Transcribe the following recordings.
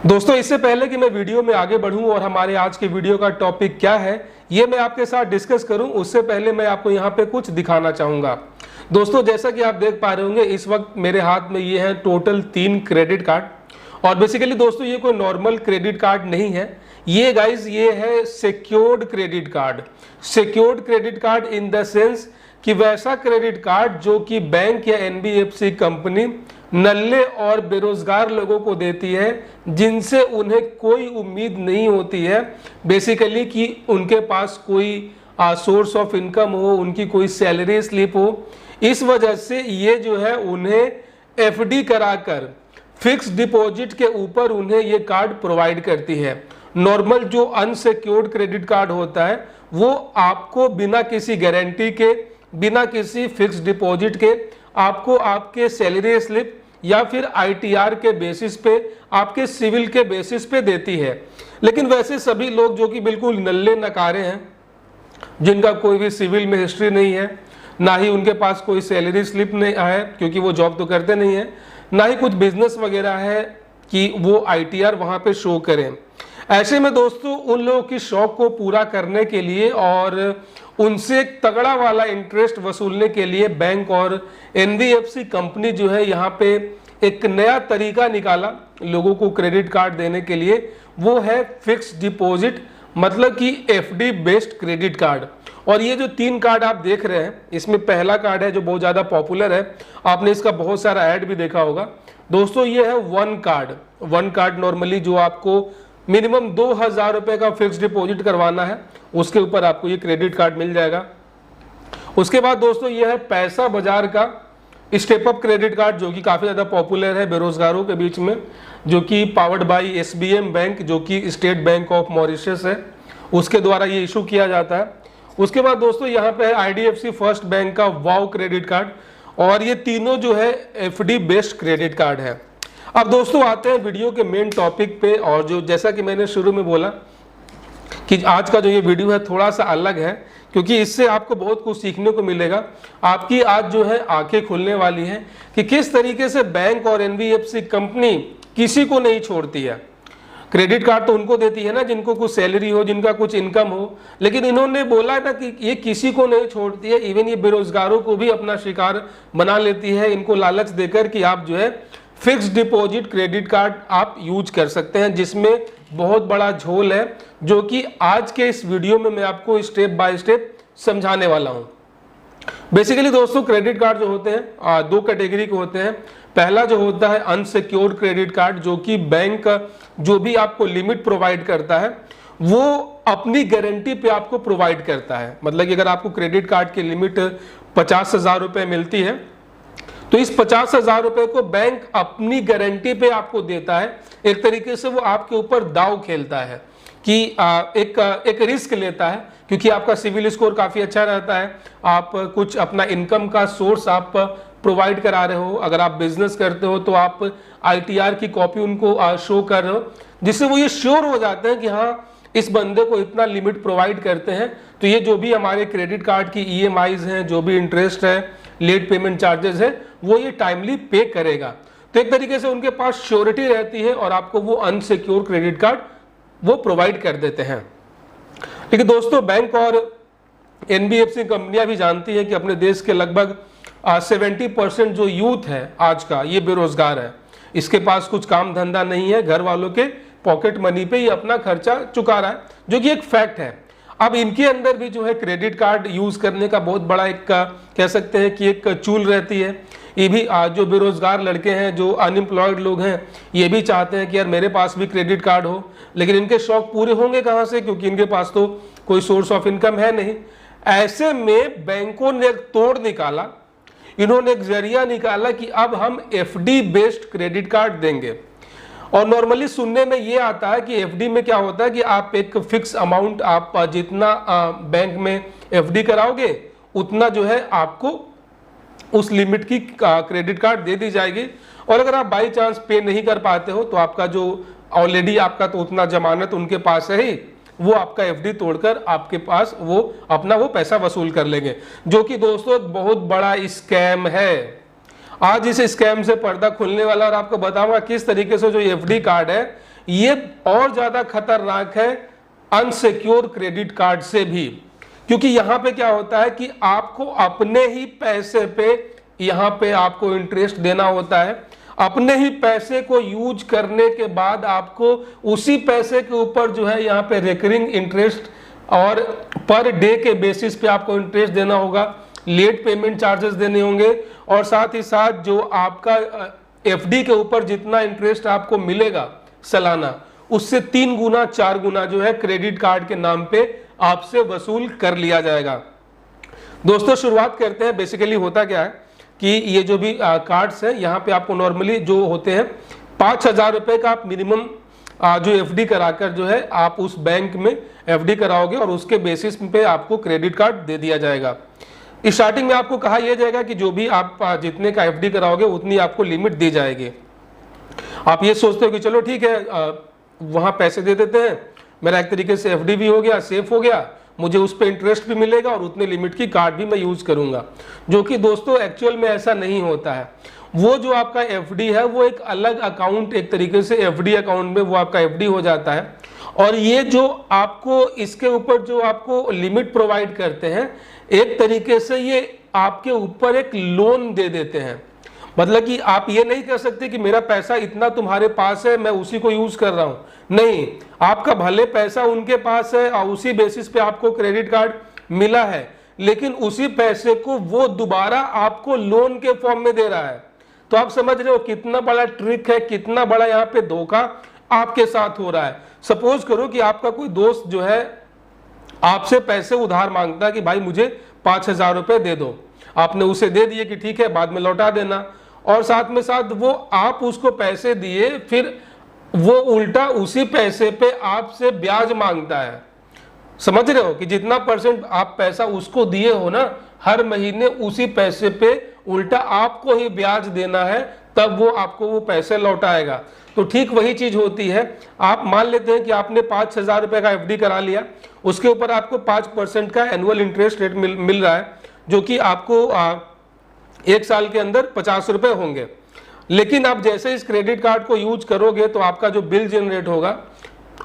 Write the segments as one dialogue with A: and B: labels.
A: दोस्तों, इससे पहले कि मैं वीडियो में आगे बढ़ूं और हमारे आज के वीडियो का टॉपिक क्या है ये मैं आपके साथ डिस्कस करूं, उससे पहले मैं आपको यहां पे कुछ दिखाना चाहूंगा। दोस्तों, जैसा कि आप देख पा रहे होंगे इस वक्त मेरे हाथ में ये है टोटल 3 क्रेडिट कार्ड। और बेसिकली दोस्तों ये कोई नॉर्मल क्रेडिट कार्ड नहीं है, ये गाइज ये है secured credit card. Secured credit card in the sense कि वैसा क्रेडिट कार्ड जो कि बैंक या एनबीएफसी कंपनी नल्ले और बेरोजगार लोगों को देती है, जिनसे उन्हें कोई उम्मीद नहीं होती है बेसिकली कि उनके पास कोई सोर्स ऑफ इनकम हो, उनकी कोई सैलरी स्लिप हो। इस वजह से ये जो है उन्हें एफडी कराकर फिक्स डिपॉजिट के ऊपर उन्हें ये कार्ड प्रोवाइड करती है। नॉर्मल जो अनसिक्योर्ड क्रेडिट कार्ड होता है वो आपको बिना किसी गारंटी के, बिना किसी फिक्स डिपॉजिट के आपको आपके सैलरी स्लिप या फिर आईटीआर के बेसिस पे, आपके सिविल के बेसिस पे देती है। लेकिन वैसे सभी लोग जो कि बिल्कुल नल्ले नकारे हैं, जिनका कोई भी सिविल में हिस्ट्री नहीं है, ना ही उनके पास कोई सैलरी स्लिप नहीं है क्योंकि वो जॉब तो करते नहीं है, ना ही कुछ बिजनेस वगैरह है कि वो आईटीआर वहां पे शो करें। ऐसे में दोस्तों उन लोगों की शौक को पूरा करने के लिए और उनसे एक तगड़ा वाला इंटरेस्ट वसूलने के लिए बैंक और एनबीएफसी कंपनी जो है यहाँ पे एक नया तरीका निकाला लोगों को क्रेडिट कार्ड देने के लिए, वो है फिक्स डिपॉजिट, मतलब कि एफडी बेस्ड क्रेडिट कार्ड। और ये जो 3 कार्ड आप देख रहे हैं, इसमें पहला कार्ड है जो बहुत ज़्यादा पॉपुलर है, आपने इसका बहुत सारा ऐड भी देखा होगा दोस्तों। ये है वन कार्ड नॉर्मली जो आपको मिनिमम 2000 रुपए का फिक्स डिपॉजिट करवाना है, उसके ऊपर आपको ये क्रेडिट कार्ड मिल जाएगा। उसके बाद दोस्तों ये है पैसा बाजार का स्टेप अप क्रेडिट कार्ड, जो कि काफ़ी ज़्यादा पॉपुलर है बेरोजगारों के बीच में, जो कि पावर्ड बाय एसबीएम बैंक, जो कि स्टेट बैंक ऑफ मॉरिशस है, उसके द्वारा ये इशू किया जाता है। उसके बाद दोस्तों यहाँ पे है आईडीएफसी फर्स्ट बैंक का वाव क्रेडिट कार्ड, और ये तीनों जो है एफडी बेस्ड क्रेडिट कार्ड है। अब दोस्तों आते हैं वीडियो के मेन टॉपिक पे, और जो जैसा कि मैंने शुरू में बोला कि आज का जो ये वीडियो है थोड़ा सा अलग है, क्योंकि इससे आपको बहुत कुछ सीखने को मिलेगा। आपकी आज जो है आंखें खुलने वाली हैं कि किस तरीके से बैंक और एनबीएफसी कंपनी किसी को नहीं छोड़ती है। क्रेडिट कार्ड तो उनको देती है ना जिनको कुछ सैलरी हो, जिनका कुछ इनकम हो, लेकिन इन्होंने बोला था कि ये किसी को नहीं छोड़ती है, इवन ये बेरोजगारों को भी अपना शिकार बना लेती है, इनको लालच देकर कि आप जो है फिक्स डिपॉजिट क्रेडिट कार्ड आप यूज कर सकते हैं, जिसमें बहुत बड़ा झोल है, जो कि आज के इस वीडियो में मैं आपको स्टेप बाय स्टेप समझाने वाला हूं। बेसिकली दोस्तों क्रेडिट कार्ड जो होते हैं 2 कैटेगरी के होते हैं। पहला जो होता है अनसिक्योर्ड क्रेडिट कार्ड, जो कि बैंक जो भी आपको लिमिट प्रोवाइड करता है वो अपनी गारंटी पे आपको प्रोवाइड करता है। मतलब कि अगर आपको क्रेडिट कार्ड की लिमिट 50,000 रुपए मिलती है तो इस 50,000 रुपए को बैंक अपनी गारंटी पे आपको देता है। एक तरीके से वो आपके ऊपर दाव खेलता है कि एक रिस्क लेता है, क्योंकि आपका सिविल स्कोर काफी अच्छा रहता है, आप कुछ अपना इनकम का सोर्स आप प्रोवाइड करा रहे हो, अगर आप बिजनेस करते हो तो आप आईटीआर की कॉपी उनको शो कर रहे हो, जिससे वो ये श्योर हो जाते हैं कि हाँ इस बंदे को इतना लिमिट प्रोवाइड करते हैं तो ये जो भी हमारे क्रेडिट कार्ड की ईएमआईज हैं, जो भी इंटरेस्ट है, लेट पेमेंट चार्जेस है, वो ये टाइमली पे करेगा। तो एक तरीके से उनके पास श्योरिटी रहती है और आपको वो अनसिक्योर क्रेडिट कार्ड वो प्रोवाइड कर देते हैं। लेकिन दोस्तों बैंक और एनबीएफसी कंपनियां भी जानती हैं कि अपने देश के लगभग 70% जो यूथ है आज का, ये बेरोजगार है, इसके पास कुछ काम धंधा नहीं है, घर वालों के पॉकेट मनी पे ही अपना खर्चा चुका रहा है, जो कि एक फैक्ट है। अब इनके अंदर भी जो है क्रेडिट कार्ड यूज करने का बहुत बड़ा एक कह सकते हैं कि एक चूल रहती है। ये भी जो बेरोजगार लड़के हैं, जो अनएम्प्लॉयड लोग हैं, ये भी चाहते हैं कि यार मेरे पास भी क्रेडिट कार्ड हो, लेकिन इनके शौक पूरे होंगे कहाँ से, क्योंकि इनके पास तो कोई सोर्स ऑफ इनकम है नहीं। ऐसे में बैंकों ने एक तोड़ निकाला, इन्होंने एक जरिया निकाला कि अब हम एफडी बेस्ड क्रेडिट कार्ड देंगे। और नॉर्मली सुनने में ये आता है कि एफडी में क्या होता है कि आप एक फिक्स अमाउंट, आप जितना बैंक में एफडी कराओगे उतना जो है आपको उस लिमिट की क्रेडिट कार्ड दे दी जाएगी, और अगर आप बाई चांस पे नहीं कर पाते हो तो आपका जो ऑलरेडी आपका तो उतना जमानत उनके पास है ही, वो आपका एफडी तोड़कर आपके पास वो अपना वो पैसा वसूल कर लेंगे, जो कि दोस्तों एक बहुत बड़ा स्कैम है। आज इस स्कैम से पर्दा खुलने वाला, और आपको बताऊंगा किस तरीके से जो एफडी कार्ड है ये और ज्यादा खतरनाक है अनसिक्योर क्रेडिट कार्ड से भी, क्योंकि यहां पे क्या होता है कि आपको अपने ही पैसे पे यहां पे आपको इंटरेस्ट देना होता है। अपने ही पैसे को यूज करने के बाद आपको उसी पैसे के ऊपर जो है यहाँ पे रिकरिंग इंटरेस्ट और पर डे के बेसिस पे आपको इंटरेस्ट देना होगा, लेट पेमेंट चार्जेस देने होंगे, और साथ ही साथ जो आपका एफडी के ऊपर जितना इंटरेस्ट आपको मिलेगा सालाना, उससे 3 गुना 4 गुना जो है क्रेडिट कार्ड के नाम पे आपसे वसूल कर लिया जाएगा। दोस्तों शुरुआत करते हैं। बेसिकली होता क्या है कि ये जो भी कार्ड्स हैं यहाँ पे आपको नॉर्मली जो होते हैं 5,000 रुपए का आप मिनिमम जो एफडी कराकर जो है आप उस बैंक में एफडी कराओगे और उसके बेसिस पे आपको क्रेडिट कार्ड दे दिया जाएगा। स्टार्टिंग में आपको कहा यह जाएगा कि जो भी आप जितने का एफडी कराओगे उतनी आपको लिमिट दी जाएगी। आप ये सोचते हो कि चलो ठीक है वहां पैसे दे देते हैं, मेरा एक तरीके से एफडी भी हो गया, सेफ हो गया, मुझे उस पर इंटरेस्ट भी मिलेगा और उतने लिमिट की कार्ड भी मैं यूज करूंगा, जो कि दोस्तों एक्चुअल में ऐसा नहीं होता है। वो जो आपका एफडी है वो एक अलग अकाउंट, एक तरीके से एफडी अकाउंट में वो आपका एफडी हो जाता है, और ये जो आपको इसके ऊपर जो आपको लिमिट प्रोवाइड करते हैं एक तरीके से ये आपके ऊपर एक लोन दे देते हैं। मतलब कि आप ये नहीं कर सकते कि मेरा पैसा इतना तुम्हारे पास है मैं उसी को यूज कर रहा हूं, नहीं, आपका भले पैसा उनके पास है और उसी बेसिस पे आपको क्रेडिट कार्ड मिला है, लेकिन उसी पैसे को वो दोबारा आपको लोन के फॉर्म में दे रहा है। तो आप समझ रहे हो कितना बड़ा ट्रिक है, कितना बड़ा यहाँ पे धोखा आपके साथ हो रहा है। सपोज करो कि आपका कोई दोस्त जो है आपसे पैसे उधार मांगता है कि भाई मुझे 5,000 रुपए दे दो, आपने उसे दे दिए कि ठीक है बाद में लौटा देना, और साथ में साथ वो आप उसको पैसे दिए, फिर वो उल्टा उसी पैसे पे आपसे ब्याज मांगता है। समझ रहे हो कि जितना % आप पैसा उसको दिए हो ना, हर महीने उसी पैसे पे उल्टा आपको ही ब्याज देना है, तब वो आपको वो पैसे लौटाएगा। तो ठीक वही चीज होती है। आप मान लेते हैं कि आपने 5,000 रुपए का एफडी करा लिया, उसके ऊपर आपको 5% का एनुअल इंटरेस्ट रेट मिल रहा है, जो कि आपको 1 साल के अंदर 50 रुपए होंगे। लेकिन आप जैसे इस क्रेडिट कार्ड को यूज करोगे तो आपका जो बिल जनरेट होगा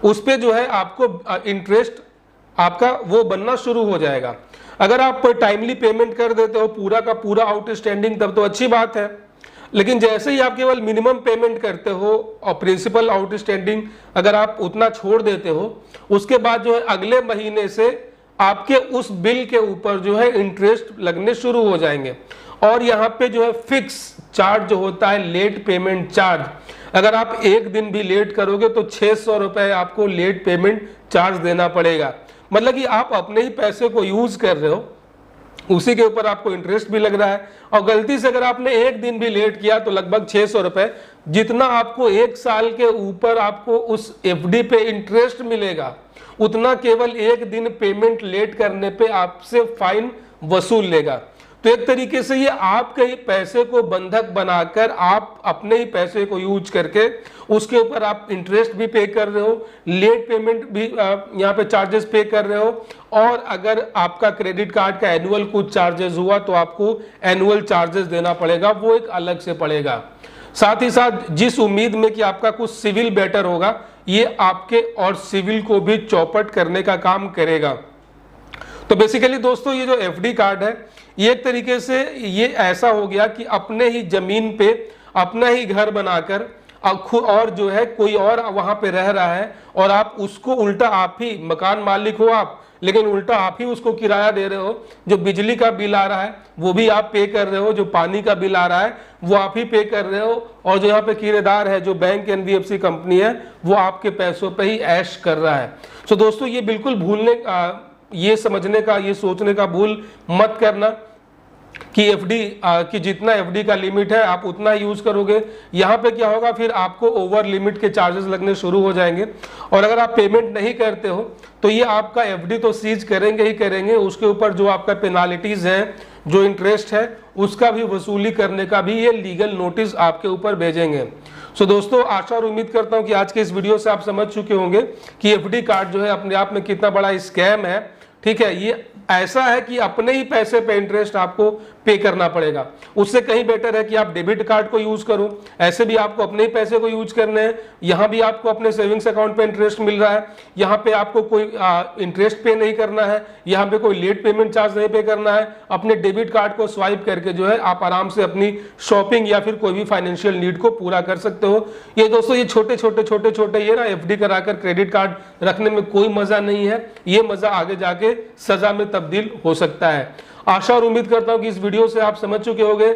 A: उस पे जो है आपको इंटरेस्ट आपका वो बनना शुरू हो जाएगा। अगर आप टाइमली पेमेंट कर देते हो पूरा का पूरा आउटस्टैंडिंग तब तो अच्छी बात है, लेकिन जैसे ही आप केवल मिनिमम पेमेंट करते हो और प्रिंसिपल आउटस्टैंडिंग अगर आप उतना छोड़ देते हो, उसके बाद जो है अगले महीने से आपके उस बिल के ऊपर जो है इंटरेस्ट लगने शुरू हो जाएंगे। और यहाँ पे जो है फिक्स चार्ज जो होता है लेट पेमेंट चार्ज, अगर आप एक दिन भी लेट करोगे तो 600 रुपए आपको लेट पेमेंट चार्ज देना पड़ेगा। मतलब कि आप अपने ही पैसे को यूज कर रहे हो, उसी के ऊपर आपको इंटरेस्ट भी लग रहा है, और गलती से अगर आपने एक दिन भी लेट किया तो लगभग 600 रुपए, जितना आपको 1 साल के ऊपर आपको उस एफडी पे इंटरेस्ट मिलेगा उतना केवल एक दिन पेमेंट लेट करने पे आपसे फाइन वसूल लेगा। तो एक तरीके से ये आपके ही पैसे को बंधक बनाकर आप अपने ही पैसे को यूज करके उसके ऊपर आप इंटरेस्ट भी पे कर रहे हो, लेट पेमेंट भी यहाँ पे चार्जेस पे कर रहे हो, और अगर आपका क्रेडिट कार्ड का एनुअल कुछ चार्जेस हुआ तो आपको एनुअल चार्जेस देना पड़ेगा, वो एक अलग से पड़ेगा। साथ ही साथ जिस उम्मीद में कि आपका कुछ सिविल बेटर होगा, ये आपके और सिविल को भी चौपट करने का काम करेगा। तो बेसिकली दोस्तों ये जो एफडी कार्ड है ये एक तरीके से ये ऐसा हो गया कि अपने ही जमीन पे अपना ही घर बनाकर और जो है कोई और वहां पे रह रहा है, और आप उसको उल्टा आप ही मकान मालिक हो आप, लेकिन उल्टा आप ही उसको किराया दे रहे हो। जो बिजली का बिल आ रहा है वो भी आप पे कर रहे हो, जो पानी का बिल आ रहा है वो आप ही पे कर रहे हो, और जो यहाँ पे किराएदार है जो बैंक एनबीएफसी कंपनी है वो आपके पैसों पे ही ऐश कर रहा है। तो दोस्तों ये बिल्कुल ये समझने का, ये सोचने का भूल मत करना कि एफडी कि जितना एफडी का लिमिट है आप उतना यूज करोगे। यहाँ पे क्या होगा, फिर आपको ओवर लिमिट के चार्जेस लगने शुरू हो जाएंगे, और अगर आप पेमेंट नहीं करते हो तो ये आपका एफडी तो सीज करेंगे ही करेंगे, उसके ऊपर जो आपका पेनाल्टीज है, जो इंटरेस्ट है, उसका भी वसूली करने का भी ये लीगल नोटिस आपके ऊपर भेजेंगे। सो दोस्तों आशा और उम्मीद करता हूँ कि आज के इस वीडियो से आप समझ चुके होंगे कि एफडी कार्ड जो है अपने आप में कितना बड़ा स्कैम है। ठीक है, ये ऐसा है कि अपने ही पैसे पे इंटरेस्ट आपको पे करना पड़ेगा। उससे कहीं बेटर है कि आप डेबिट कार्ड को यूज करो। ऐसे भी आपको अपने ही पैसे को यूज करने हैं, यहाँ भी आपको अपने सेविंग्स अकाउंट पे इंटरेस्ट मिल रहा है, यहाँ पे आपको कोई इंटरेस्ट पे नहीं करना है, यहाँ पे कोई लेट पेमेंट चार्ज नहीं पे करना है। अपने डेबिट कार्ड को स्वाइप करके जो है आप आराम से अपनी शॉपिंग या फिर कोई भी फाइनेंशियल नीड को पूरा कर सकते हो। ये दोस्तों ये छोटे छोटे ये ना एफडी कराकर क्रेडिट कार्ड रखने में कोई मजा नहीं है, ये मजा आगे जाके सजा में तब्दील हो सकता है। आशा और उम्मीद करता हूं कि इस वीडियो से आप समझ चुके होंगे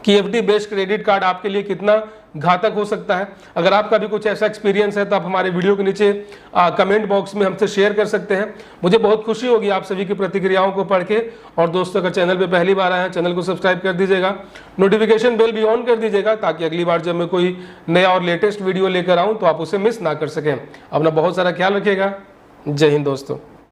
A: कि एफडी बेस्ड क्रेडिट कार्ड आपके लिए कितना घातक हो सकता है। अगर आपका भी कुछ ऐसा एक्सपीरियंस है तो आप हमारे वीडियो के नीचे कमेंट बॉक्स में हमसे शेयर कर सकते हैं। मुझे बहुत खुशी होगी आप सभी की प्रतिक्रियाओं को पढ़ के। और दोस्तों अगर चैनल पे पहली बार आए हैं, चैनल को सब्सक्राइब कर दीजिएगा, नोटिफिकेशन बेल भी ऑन कर दीजिएगा, ताकि अगली बार जब मैं कोई नया और लेटेस्ट वीडियो लेकर आऊँ तो आप उसे मिस ना कर सकें। अपना बहुत सारा ख्याल रखिएगा। जय हिंद दोस्तों।